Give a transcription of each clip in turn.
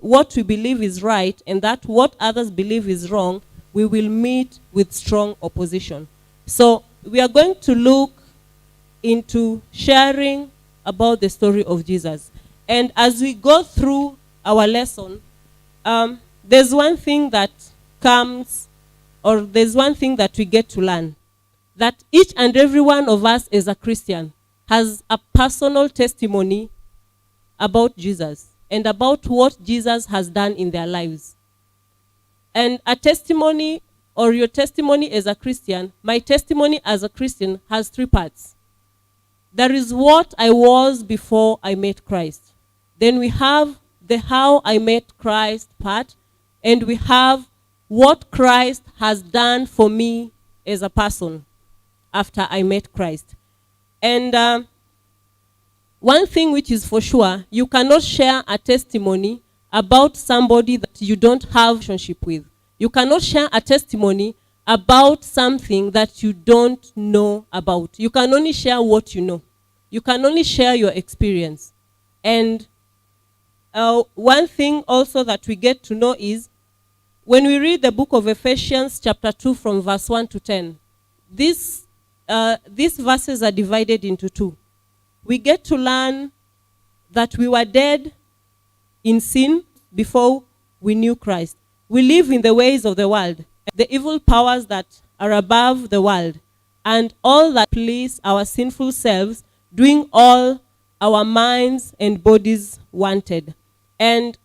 what we believe is right and that what others believe is wrong, we will meet with strong opposition. So we are going to look into sharing about the story of Jesus. And as we go through our lesson, there's one thing that comes, or there's one thing that we get to learn, that each and every one of us as a Christian has a personal testimony about Jesus and about what Jesus has done in their lives. And a testimony, or your testimony as a Christian, my testimony as a Christian has three parts. There is what I was before I met Christ. Then we have the how I met Christ part, and we have what Christ has done for me as a person after I met Christ. And one thing which is for sure, you cannot share a testimony about somebody that you don't have a relationship with. You cannot share a testimony about something that you don't know about. You can only share what you know. You can only share your experience. And one thing also that we get to know is, when we read the book of Ephesians chapter 2 from verse 1 to 10, these verses are divided into two. We get to learn that we were dead in sin before we knew Christ. We live in the ways of the world, the evil powers that are above the world, and all that please our sinful selves, doing all our minds and bodies wanted. And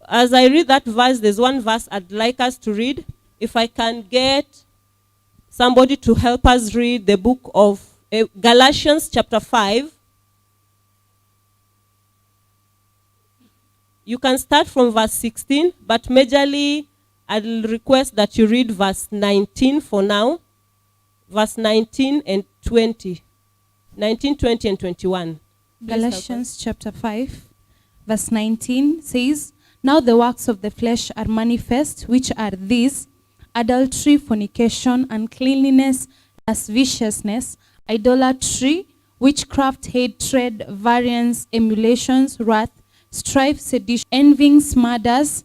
as I read that verse, there's one verse I'd like us to read. If I can get somebody to help us read the book of Galatians chapter 5. You can start from verse 16, but majorly I'll request that you read verse 19 for now. Verse 19 and 20. 19, 20, and 21. Galatians chapter 5, verse 19 says, "Now the works of the flesh are manifest, which are these: adultery, fornication, uncleanness, lasciviousness, idolatry, witchcraft, hatred, variance, emulations, wrath, strife, sedition, envyings, murders,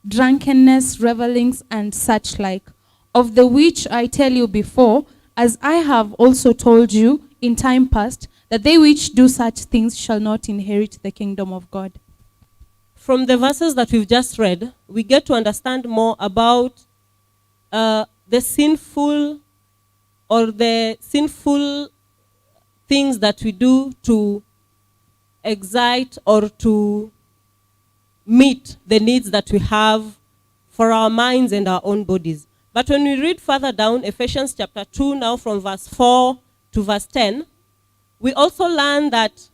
drunkenness, revelings, and such like, of the which I tell you before, as I have also told you in time past, that they which do such things shall not inherit the kingdom of God." From the verses that we've just read, we get to understand more about the sinful things that we do to excite or to meet the needs that we have for our minds and our own bodies. But when we read further down, Ephesians chapter 2, now from verse 4 to verse 10, we also learn that